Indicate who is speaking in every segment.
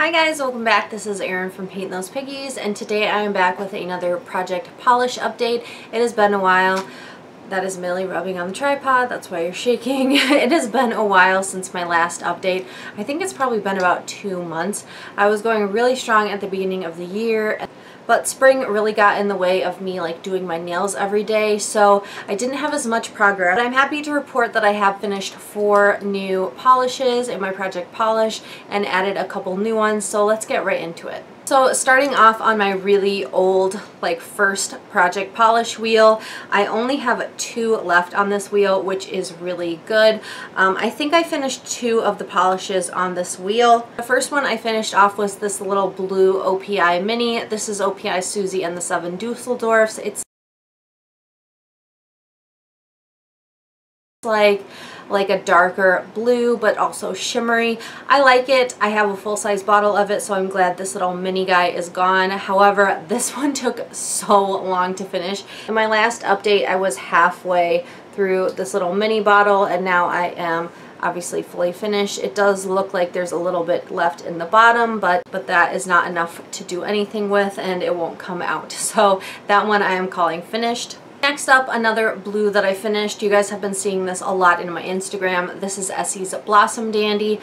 Speaker 1: Hi guys, welcome back. This is Erin from Paint Those Piggies, and today I am back with another project polish update. It has been a while. That is Millie rubbing on the tripod, that's why you're shaking. It has been a while since my last update. I think it's probably been about 2 months. I was going really strong at the beginning of the year, but spring really got in the way of me doing my nails every day, so I didn't have as much progress. But I'm happy to report that I have finished 4 new polishes in my project polish and added a couple new ones, so let's get right into it. So starting off on my really old first project polish wheel, I only have 2 left on this wheel, which is really good. I think I finished 2 of the polishes on this wheel. The first one I finished off was this little blue OPI mini. This is OPI Susie and the 7 Dusseldorfs. It's like a darker blue but also shimmery. I like it. I have a full-size bottle of it, so I'm glad this little mini guy is gone. However, this one took so long to finish. In my last update I was halfway through this little mini bottle, and now I am obviously fully finished. It does look like there's a little bit left in the bottom, but that is not enough to do anything with, and it won't come out. So that one I am calling finished. Next up, another blue that I finished. You guys have been seeing this a lot in my Instagram. This is Essie's Blossom Dandy.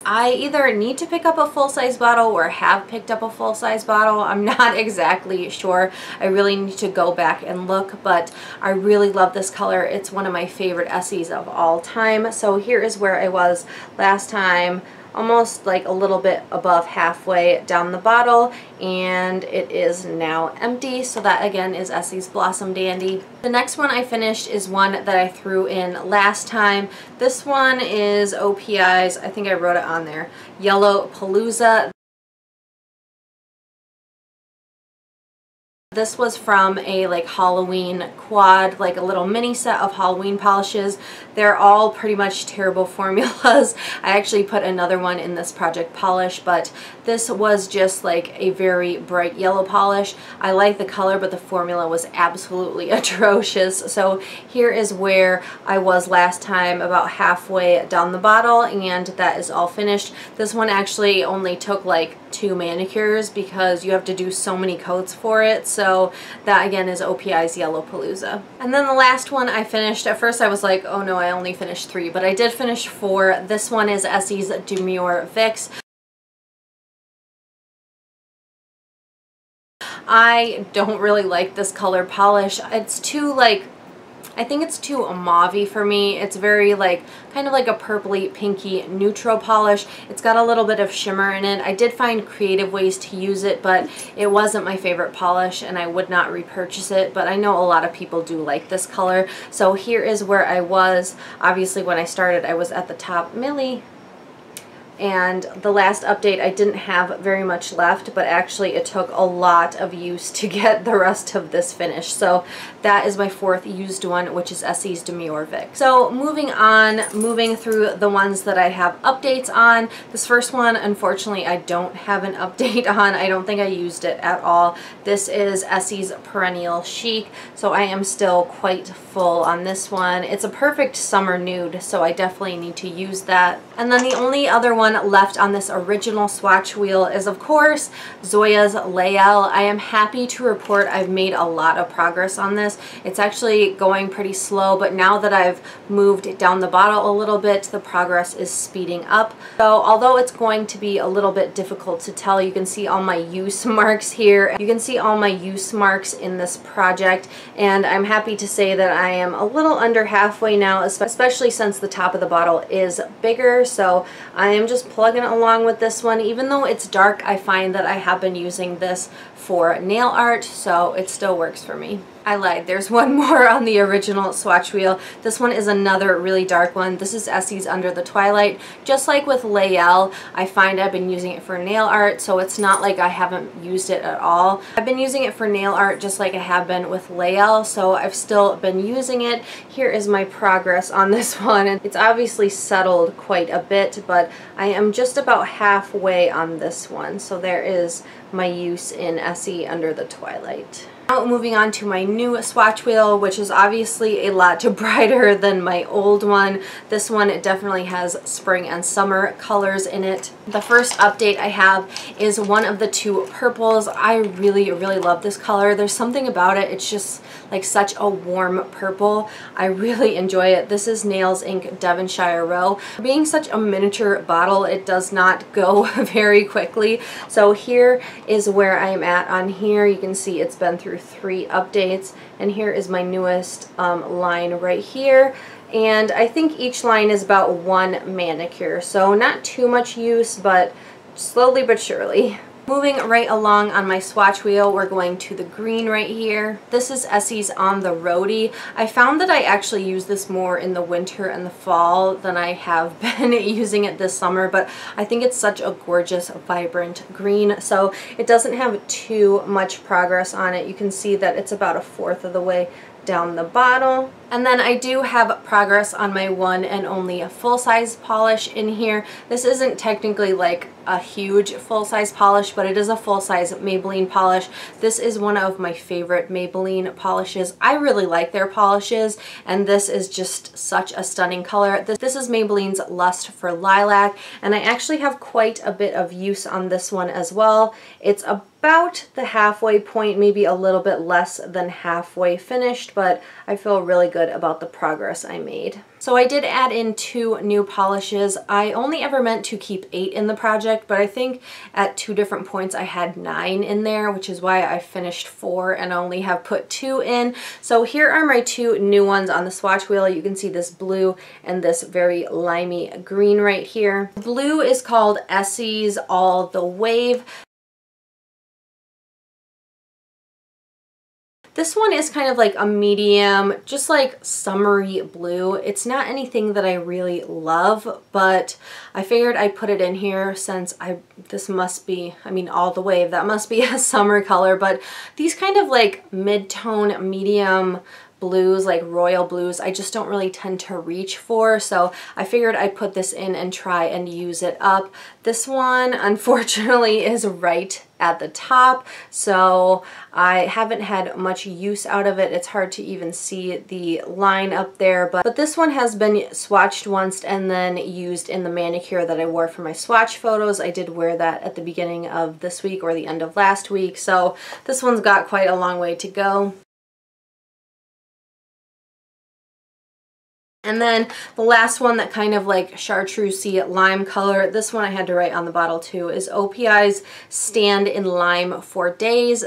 Speaker 1: I either need to pick up a full-size bottle or have picked up a full-size bottle. I'm not exactly sure. I really need to go back and look, but I really love this color. It's one of my favorite Essies of all time. So here is where I was last time. Almost a little bit above halfway down the bottle, and it is now empty. So that again is Essie's Blossom Dandy. The next one I finished is one that I threw in last time. This one is OPI's, I think I wrote it on there, Yellowpalooza. This was from a Halloween quad, a little mini set of Halloween polishes. They're all pretty much terrible formulas. I actually put another one in this project polish, but this was just a very bright yellow polish. I like the color, but the formula was absolutely atrocious. So here is where I was last time, about halfway down the bottle, and that is all finished. This one actually only took 2 manicures because you have to do so many coats for it. So that again is OPI's Yellowpalooza. And then the last one I finished, at first I was like, oh no, I only finished 3, but I did finish 4. This one is Essie Demure Vix. I don't really like this color polish. It's too I think it's too mauve-y for me. It's very kind of like a purpley pinky neutral polish. It's got a little bit of shimmer in it. I did find creative ways to use it, but it wasn't my favorite polish and I would not repurchase it, but I know a lot of people do like this color. So here is where I was. Obviously when I started I was at the top. Millie. And the last update I didn't have very much left, but actually it took a lot of use to get the rest of this finished. So that is my 4th used one, which is Essie Demure Vix. So moving through the ones that I have updates on. This first one, unfortunately, I don't have an update on. I don't think I used it at all. This is Essie's Perennial Chic, so I am still quite full on this one. It's a perfect summer nude, so I definitely need to use that. And then the only other one left on this original swatch wheel is of course Zoya's Layel. I am happy to report I've made a lot of progress on this. It's actually going pretty slow, but now that I've moved down the bottle a little bit, the progress is speeding up. So although it's going to be a little bit difficult to tell, you can see all my use marks here. You can see all my use marks in this project, and I'm happy to say that I am a little under halfway now, especially since the top of the bottle is bigger. So I am just plugging along with this one. Even though it's dark, I find that I have been using this for nail art, so it still works for me. I lied. There's one more on the original swatch wheel. This one is another really dark one. This is Essie's Under the Twilight. Just like with Layel, I find I've been using it for nail art, so it's not like I haven't used it at all. I've been using it for nail art just like I have been with Layel, so I've still been using it. Here is my progress on this one. It's obviously settled quite a bit, but I am just about halfway on this one. So there is my use in Essie Under the Twilight. Now moving on to my new swatch wheel, which is obviously a lot brighter than my old one. This one, it definitely has spring and summer colors in it. The first update I have is one of the two purples. I really love this color. There's something about it. It's just like such a warm purple. I really enjoy it. This is Nails Inc. Devonshire Row. Being such a miniature bottle, it does not go very quickly. So here is where I'm at on here. You can see it's been through 3 updates, and here is my newest line right here. And I think each line is about 1 manicure, so not too much use, but slowly but surely. Moving right along on my swatch wheel, we're going to the green right here. This is Essie's On the Roadie. I found that I actually use this more in the winter and the fall than I have been using it this summer, but I think it's such a gorgeous, vibrant green, so it doesn't have too much progress on it. You can see that it's about 1/4 of the way down the bottle. And then I do have progress on my one and only full-size polish in here. This isn't technically like a huge full-size polish, but it is a full-size Maybelline polish. This is one of my favorite Maybelline polishes. I really like their polishes, and this is just such a stunning color. This is Maybelline's Lust for Lilac, and I actually have quite a bit of use on this one as well. It's about the halfway point, maybe a little bit less than halfway finished, but I feel really good about the progress I made. So I did add in 2 new polishes. I only ever meant to keep 8 in the project, but I think at 2 different points I had 9 in there, which is why I finished 4 and only have put 2 in. So here are my 2 new ones on the swatch wheel. You can see this blue and this very limey green right here. Blue is called Essie's All the Wave. This one is kind of like a medium, just like summery blue. It's not anything that I really love, but I figured I'd put it in here since this must be, I mean, All the Wave, that must be a summer color, but these kind of like mid-tone, medium blues, like royal blues, I just don't really tend to reach for, so I figured I'd put this in and try and use it up. This one unfortunately is right at the top, so I haven't had much use out of it. It's hard to even see the line up there, but this one has been swatched once and then used in the manicure that I wore for my swatch photos. I did wear that at the beginning of this week or the end of last week, so this one's got quite a long way to go. And then the last one, that kind of like chartreusey lime color, this one I had to write on the bottle too, is OPI's Stand in Lime for Days.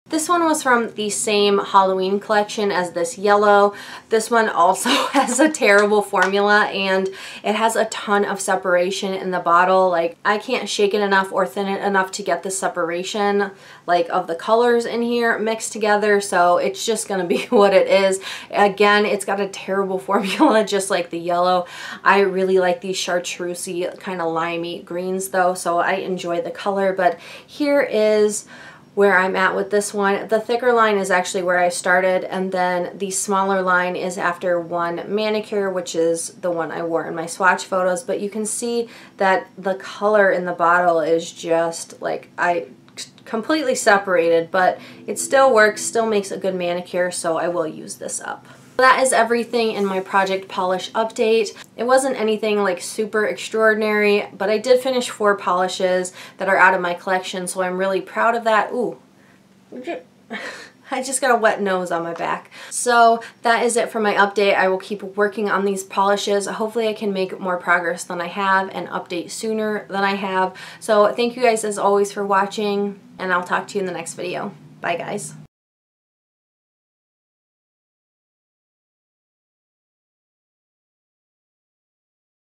Speaker 1: This one was from the same Halloween collection as this yellow. This one also has a terrible formula, and it has a ton of separation in the bottle. Like, I can't shake it enough or thin it enough to get the separation like of the colors in here mixed together, so it's just gonna be what it is. Again, it's got a terrible formula just like the yellow. I really like these chartreusey kind of limey greens though, so I enjoy the color. But here is where I'm at with this one. The thicker line is actually where I started, and then the smaller line is after 1 manicure, which is the one I wore in my swatch photos. But you can see that the color in the bottle is just like, I completely separated, but it still works, still makes a good manicure, so I will use this up. That is everything in my project polish update. It wasn't anything like super extraordinary, but I did finish 4 polishes that are out of my collection, so I'm really proud of that. Ooh, I just got a wet nose on my back. So that is it for my update. I will keep working on these polishes. Hopefully I can make more progress than I have and update sooner than I have. So thank you guys as always for watching, and I'll talk to you in the next video. Bye guys.